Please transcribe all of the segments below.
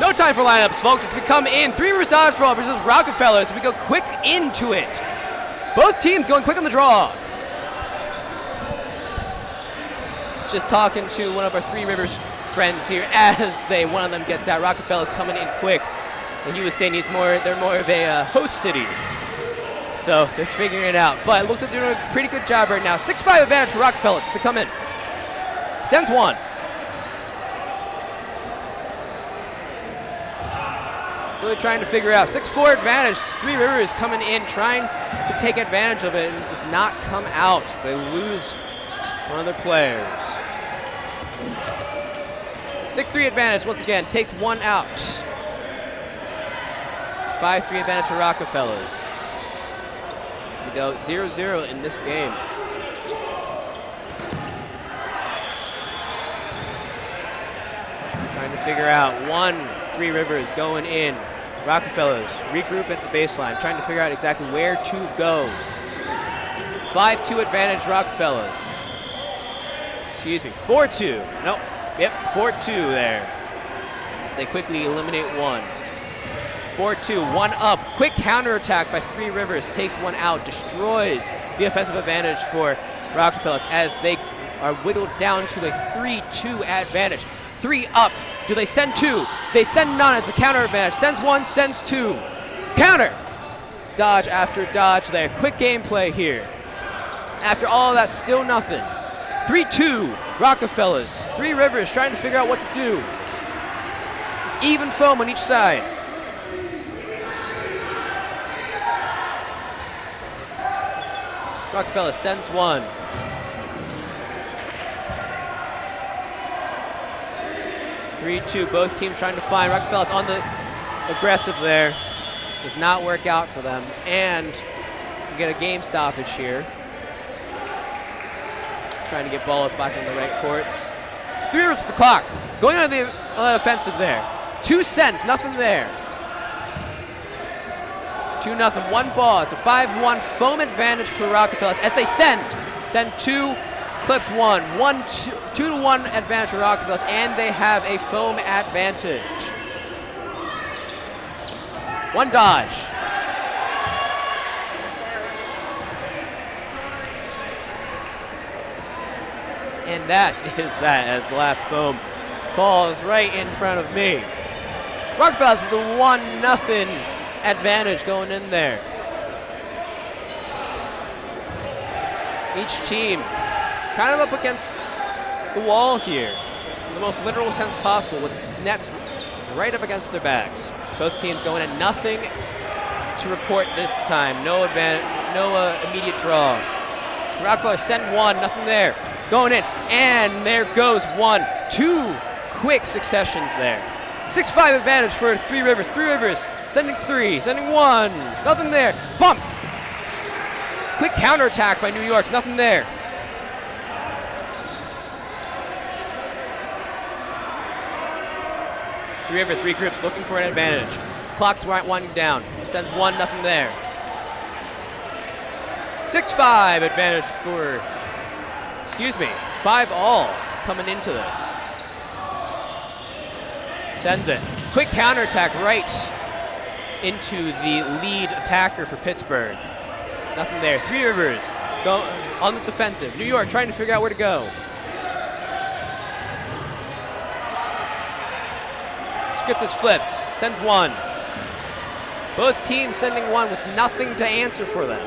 No time for lineups, folks. As we come in, Three Rivers Dodgeball versus Rockefellers. We go quick into it. Both teams going quick on the draw. Just talking to one of our Three Rivers friends here as one of them gets out. Rockefellas coming in quick. And he was saying they're more of a host city. So they're figuring it out. But it looks like they're doing a pretty good job right now. 6-5 advantage for Rockefellas to come in. Sends one. So they're trying to figure out. 6-4 advantage. Three Rivers coming in, trying to take advantage of it, and it does not come out. So they lose one of their players. 6-3 advantage once again, takes one out. 5-3 advantage for Rockefellers. We go 0-0 in this game. Trying to figure out Three Rivers going in. Rockefellers regroup at the baseline, trying to figure out exactly where to go. 5-2 advantage Rockefellers. Excuse me, 4-2. Nope. Yep, 4-2 there. As they quickly eliminate one. 4-2, one up. Quick counterattack by Three Rivers. Takes one out, destroys the offensive advantage for Rockefellers as they are whittled down to a 3-2 advantage. 3 up. Do they send 2? They send none as a counter advantage. Sends 1, sends 2. Counter. Dodge after dodge there. Quick gameplay here. After all of that, still nothing. 3-2, Rockefellers. Three Rivers trying to figure out what to do. Even foam on each side. Rockefellas sends 1. 3-2, both teams trying to find. Rockefellas on the aggressive there. Does not work out for them. And we get a game stoppage here. Trying to get balls back on the right courts. Three Rivers with the clock. Going on the offensive there. 2 sent, nothing there. 2-0, 1 ball. It's a 5-1 foam advantage for Rockefellers as they send 2, clipped 1. 2-1 advantage for Rockefellers, and they have a foam advantage. 1 dodge. And that is that as the last foam falls right in front of me. Rockefellers with a 1-0 advantage going in there. Each team kind of up against the wall here in the most literal sense possible with nets right up against their backs. Both teams going at nothing to report this time. No immediate draw. Rockefeller send 1, nothing there. Going in, and there goes 1. 2 quick successions there. 6-5 advantage for Three Rivers. Three Rivers sending 3, sending 1, nothing there. Bump. Quick counterattack by New York, nothing there. Three Rivers regroups, looking for an advantage. Clock's winding down. Sends 1, nothing there. 6-5 advantage for, 5-all coming into this. Sends it. Quick counterattack right into the lead attacker for Pittsburgh. Nothing there. Three Rivers go on the defensive. New York trying to figure out where to go. Script is flipped. Sends 1. Both teams sending 1 with nothing to answer for them.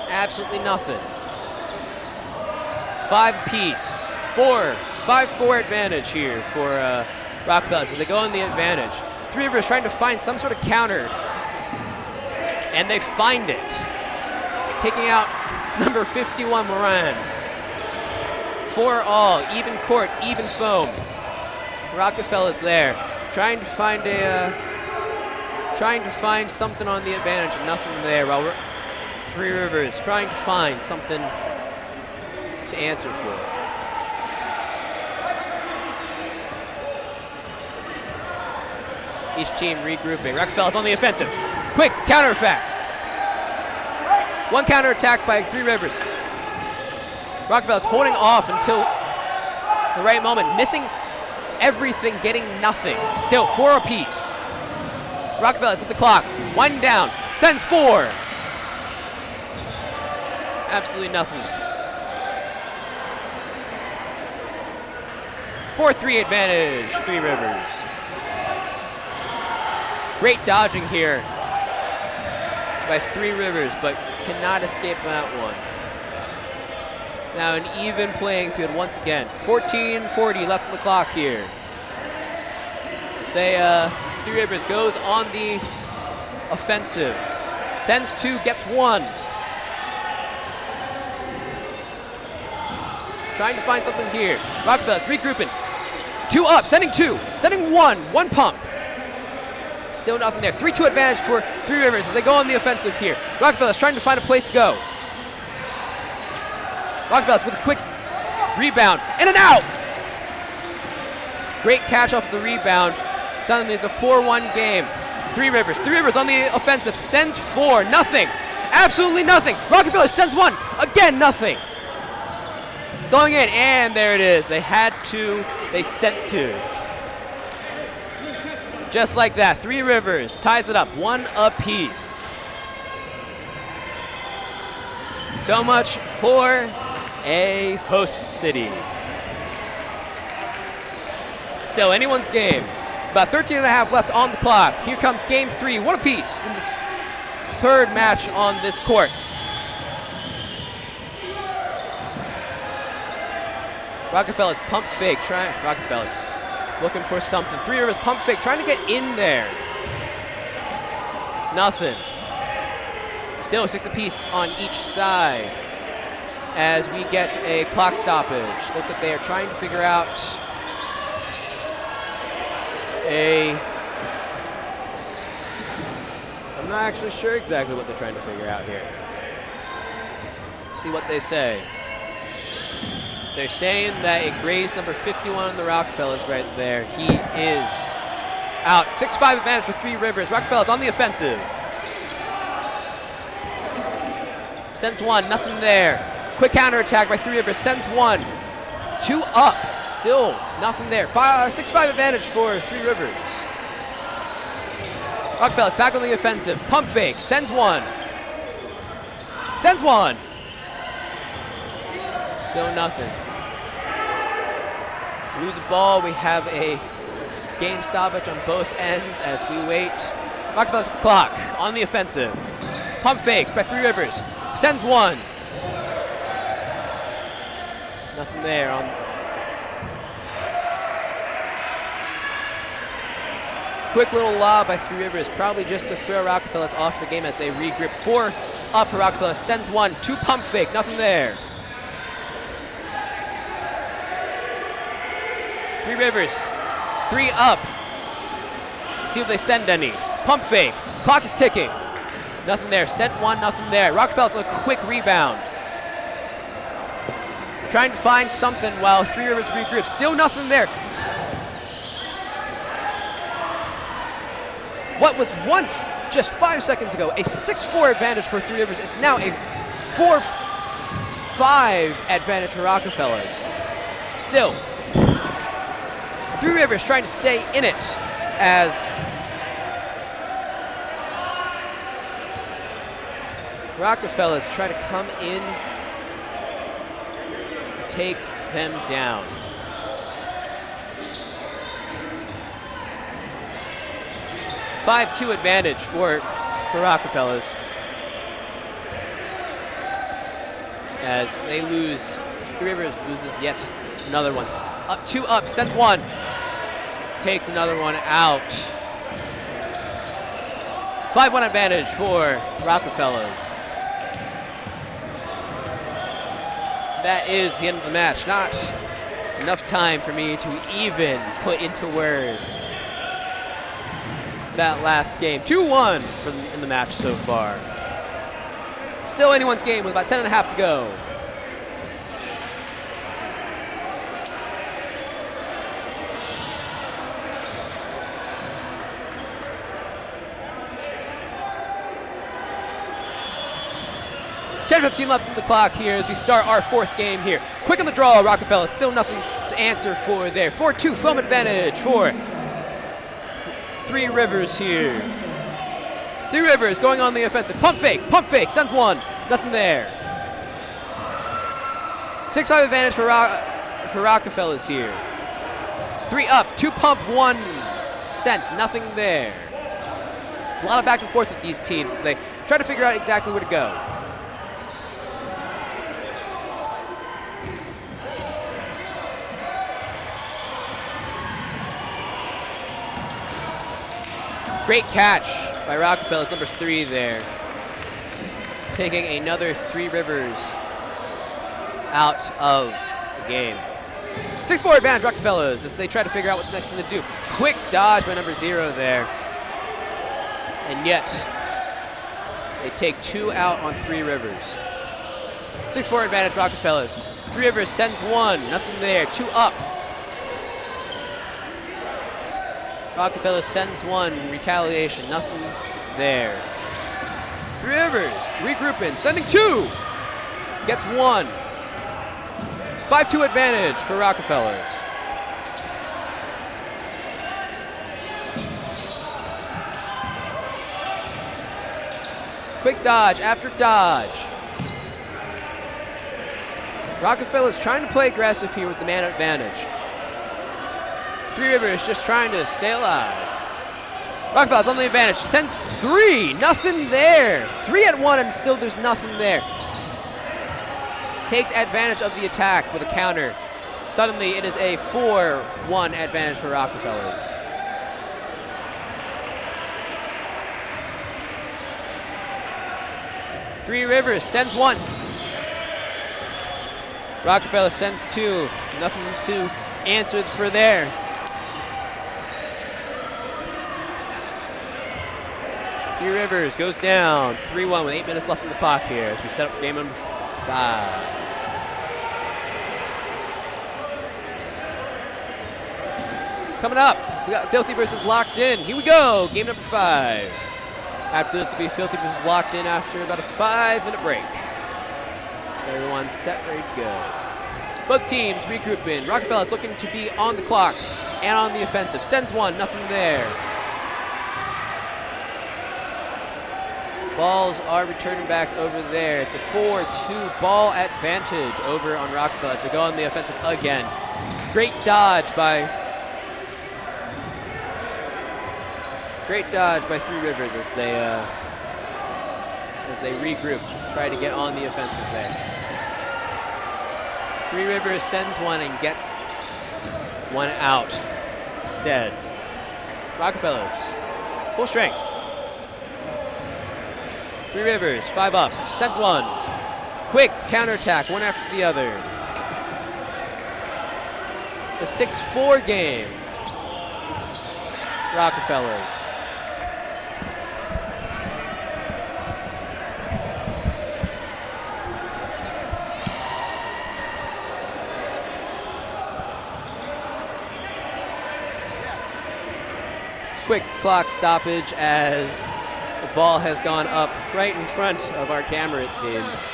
Absolutely nothing. 5 apiece. 5-4 advantage here for Rockefellas as they go on the advantage. Three Rivers trying to find some sort of counter, and they find it. Taking out number 51, Moran. 4-all, even court, even foam. Rockefellas there, trying to find something on the advantage, nothing there. While Three Rivers trying to find something to answer for. Each team regrouping. Rockefellas on the offensive. Quick counter attack. 1 counter attack by Three Rivers. Rockefellas holding off until the right moment, missing everything, getting nothing. Still 4 apiece. Rockefellas with the clock, winding down, sends 4. Absolutely nothing. 4-3 advantage, Three Rivers. Great dodging here by Three Rivers, but cannot escape that one. It's now an even playing field once again. 14:40 left on the clock here. As Three Rivers goes on the offensive. Sends 2, gets 1. Trying to find something here. Rockefellas regrouping. 2 up, sending 2, sending 1 pump. Still nothing there. 3-2 advantage for Three Rivers as they go on the offensive here. Rockefellas trying to find a place to go. Rockefellas with a quick rebound. In and out! Great catch off the rebound. Suddenly it's a 4-1 game. Three Rivers on the offensive. Sends 4, nothing. Absolutely nothing. Rockefellas sends 1, again nothing. Going in, and there it is. They had 2, they sent 2. Just like that, Three Rivers ties it up, 1 apiece. So much for a host city. Still anyone's game. About 13 and a half left on the clock. Here comes game 3, 1 apiece in this third match on this court. Rockefellas pump fake, Rockefellas looking for something. Three Rivers pump fake, trying to get in there. Nothing. Still 6 apiece on each side as we get a clock stoppage. Looks like they are trying to figure out I'm not actually sure exactly what they're trying to figure out here. See what they say. They're saying that it grazed number 51 on the Rockefellers right there. He is out. 6-5 advantage for Three Rivers. Rockefellers on the offensive. Sends 1, nothing there. Quick counterattack by Three Rivers. Sends 1. 2 up. Still nothing there. 6-5 advantage for Three Rivers. Rockefellas back on the offensive. Pump fake. Sends 1. Sends 1. Still nothing. Lose a ball. We have a game stoppage on both ends as we wait. Rockefellas with the clock on the offensive. Pump fakes by Three Rivers. Sends 1. Nothing there on. Quick little lob by Three Rivers, probably just to throw Rockefellas off the game as they regroup. 4 up for Rockefellas. Sends 1. 2 pump fake. Nothing there. Three Rivers, 3 up. See if they send any. Pump fake. Clock is ticking. Nothing there. Sent 1, nothing there. Rockefellas a quick rebound. Trying to find something while Three Rivers regroup. Still nothing there. What was once, just 5 seconds ago, a 6-4 advantage for Three Rivers is now a 4-5 advantage for Rockefellers. Still, Three Rivers trying to stay in it as Rockefellas try to come in, take them down. A 5-2 advantage for Rockefellas as they lose. As Three Rivers loses yet another one. 2 up, sends 1. Takes another one out. 5-1 advantage for Rockefellers. That is the end of the match. Not enough time for me to even put into words that last game. 2-1 in the match so far. Still anyone's game with about 10 and a half to go. .15 left on the clock here as we start our 4th game here. Quick on the draw, Rockefellas. Still nothing to answer for there. 4-2 foam advantage for Three Rivers here. Three Rivers going on the offensive. Pump fake, sends one. Nothing there. 6-5 advantage for Rockefellas here. 3 up, 2 pump, 1 sent. Nothing there. A lot of back and forth with these teams as they try to figure out exactly where to go. Great catch by Rockefellas, number 3 there. Taking another Three Rivers out of the game. 6-4 advantage Rockefellas as they try to figure out what the next thing to do. Quick dodge by number 0 there. And yet, they take 2 out on Three Rivers. 6-4 advantage Rockefellas. Three Rivers sends 1, nothing there. 2 up. Rockefellas sends 1, retaliation, nothing there. Three Rivers regrouping, sending 2. Gets 1. 5-2 advantage for Rockefellas. Quick dodge after dodge. Rockefellas trying to play aggressive here with the man advantage. Three Rivers just trying to stay alive. Rockefellas on the advantage, sends 3, nothing there. 3 at 1 and still there's nothing there. Takes advantage of the attack with a counter. Suddenly it is a 4-1 advantage for Rockefellas. Three Rivers sends 1. Rockefellas sends 2. Nothing to answer for there. Three Rivers goes down 3-1 with 8 minutes left on the clock here as we set up for game number 5. Coming up, we got Filthy versus Locked In. Here we go, game number 5. After this will be Filthy versus Locked In after about a 5-minute break. Everyone set, ready to go. Both teams regrouping. Rockefellas looking to be on the clock and on the offensive. Sends 1, nothing there. Balls are returning back over there. It's a 4-2 ball advantage over on Rockefellas. They go on the offensive again. Great dodge by Three Rivers as they regroup, try to get on the offensive there. Three Rivers sends 1 and gets 1 out instead. Rockefellas, full strength. Three Rivers, 5 up, sends 1. Quick counterattack, one after the other. It's a 6-4 game. Rockefellas. Quick clock stoppage as the ball has gone up right in front of our camera, it seems.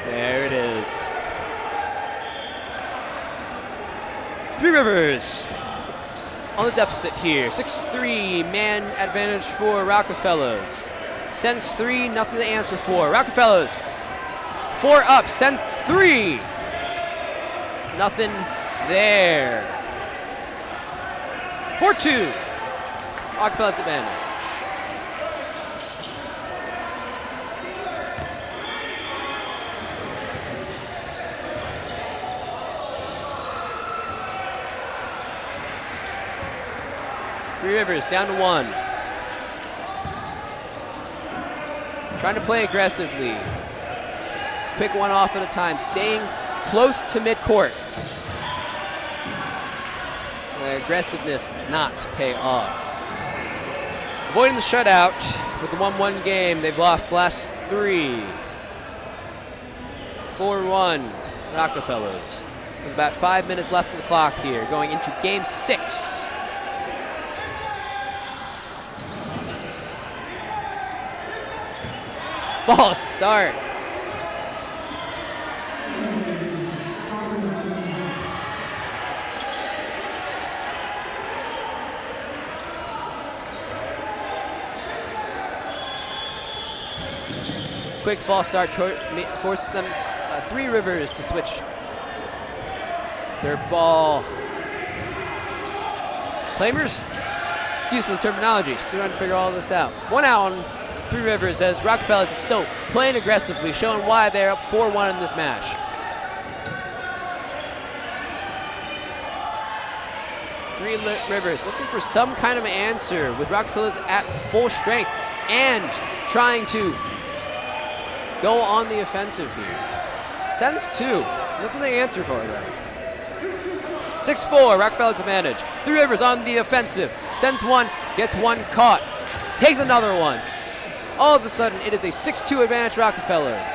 There it is. Three Rivers on the deficit here. 6-3 man advantage for Rockefellas. Sends 3, nothing to answer for. Rockefellas, 4 up, sends 3. Nothing there. 4-2. Rockefellas advantage. Three Rivers down to 1. Trying to play aggressively. Pick one off at a time, staying close to midcourt. The aggressiveness does not pay off. Avoiding the shutout with the 1-1 game. They've lost last 3. 4-1 Rockefellas. With about 5 minutes left on the clock here, going into game 6. False start. Quick false start forces them, Three Rivers, to switch their ball. Claimers? Excuse for the terminology. Still trying to figure all this out. 1 out on Three Rivers as Rockefellas is still playing aggressively, showing why they're up 4-1 in this match. Three Rivers looking for some kind of answer with Rockefellas at full strength and trying to go on the offensive here. Sends 2. Nothing to answer for though. 6-4, Rockefellas advantage. Three Rivers on the offensive. Sends 1, gets 1 caught. Takes another one. All of a sudden, it is a 6-2 advantage Rockefellas.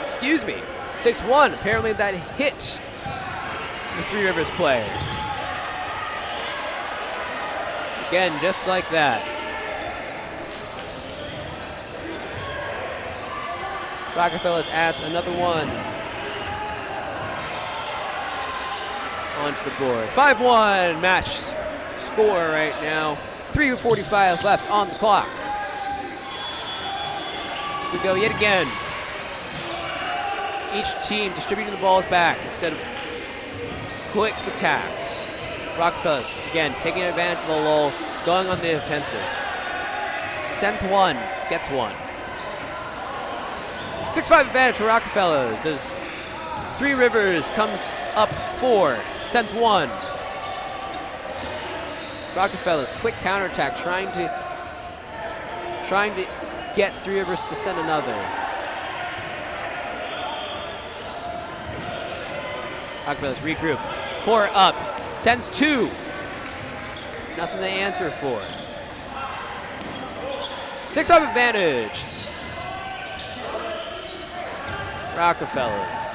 Excuse me, 6-1. Apparently that hit the Three Rivers player. Again, just like that. Rockefellas adds another one onto the board. 5-1 match score right now. 3:45 left on the clock. We go yet again. Each team distributing the balls back instead of quick attacks. Rockefellas, again, taking advantage of the lull, going on the offensive. Sends 1, gets 1. 6-5 advantage for Rockefellas as Three Rivers comes up 4, sends 1. Rockefellas, quick counterattack, trying to get Three Rivers to send another. Rockefellas regroup. 4 up, sends 2. Nothing to answer for. 6-5 advantage. Rockefellas.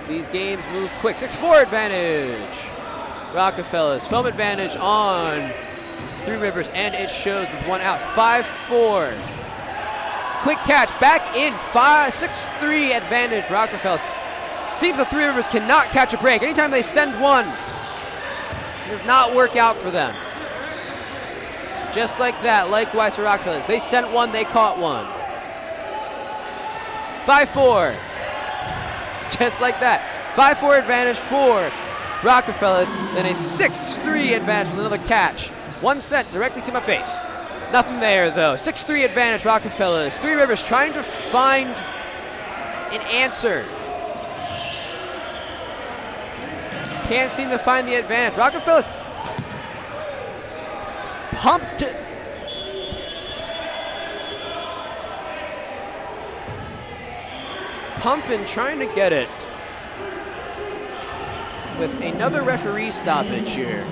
These games move quick. 6-4 advantage. Rockefellas. Foam advantage on Three Rivers, and it shows with 1 out. 5-4. Quick catch back in. 6-3 advantage. Rockefellas. Seems the Three Rivers cannot catch a break. Anytime they send 1, it does not work out for them. Just like that, likewise for Rockefellas. They sent 1, they caught 1. 5-4. Just like that. 5-4 advantage for Rockefellas, then a 6-3 advantage with another catch. 1 sent directly to my face. Nothing there though. 6-3 advantage Rockefellas. Three Rivers trying to find an answer. Can't seem to find the advantage. Rockefellas pumping, trying to get it with another referee stoppage here.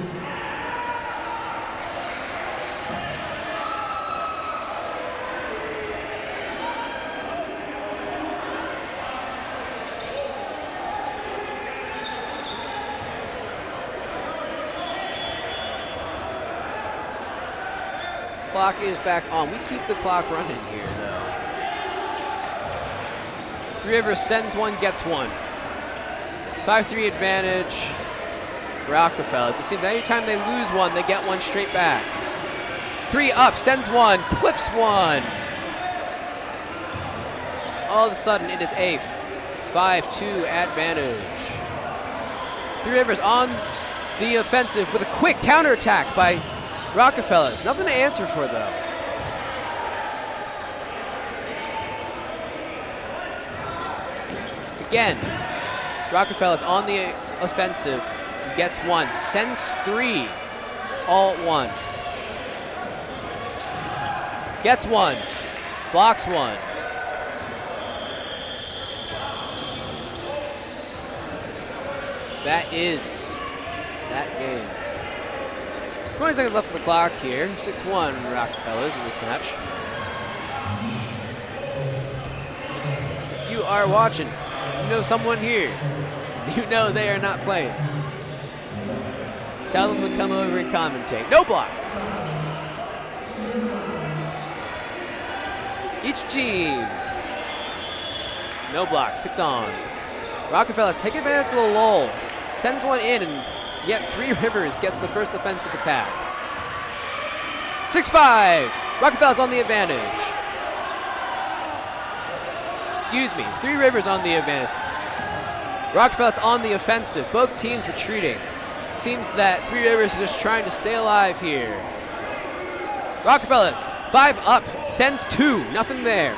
Clock is back on. We keep the clock running here, though. Three Rivers sends 1, gets 1. 5-3 advantage, Rockefellas. It seems anytime they lose 1, they get 1 straight back. 3 up, sends 1, clips 1. All of a sudden, it is a 5-2 advantage. Three Rivers on the offensive with a quick counterattack by Rockefellas. Nothing to answer for, though. Again, Rockefellas on the offensive, gets 1, sends 3, all at 1. Gets 1, blocks 1. That is that game. 20 seconds left on the clock here. 6-1 Rockefellas in this match. If you are watching You know someone here. You know they are not playing. Tell them to come over and commentate. No block. Each team. No block. 6 on. Rockefellas take advantage of the lull. Sends one in, and yet Three Rivers gets the first offensive attack. 6-5. Rockefellas on the advantage. Excuse me. Three Rivers on the advantage. Rockefellas on the offensive. Both teams retreating. Seems that Three Rivers is just trying to stay alive here. Rockefellas, 5 up, sends 2. Nothing there.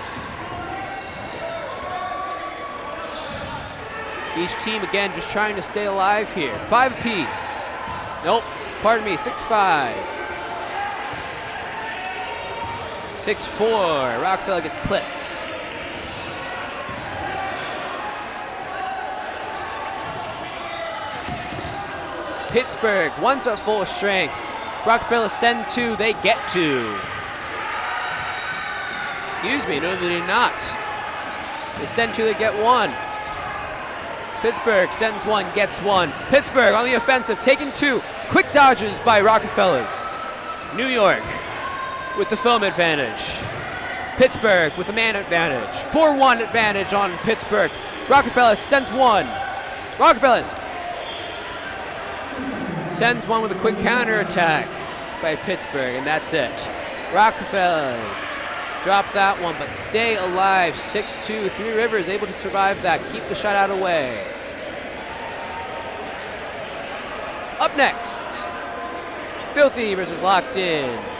Each team, again, just trying to stay alive here. 5 apiece. Nope, pardon me, 6-5. 6-4, Rockefeller gets clipped. Pittsburgh, one's at full strength. Rockefeller send 2, they get 2. Excuse me, no they did not. They send 2, they get 1. Pittsburgh sends 1, gets 1. Pittsburgh on the offensive, taking 2. Quick dodges by Rockefellers. New York with the foam advantage. Pittsburgh with the man advantage. 4-1 advantage on Pittsburgh. Rockefeller sends 1. Rockefellers sends 1 with a quick counterattack by Pittsburgh, and that's it. Rockefellers drop that one, but stay alive. 6-2. Three Rivers able to survive that. Keep the shutout away. Up next, Filthy versus Locked In.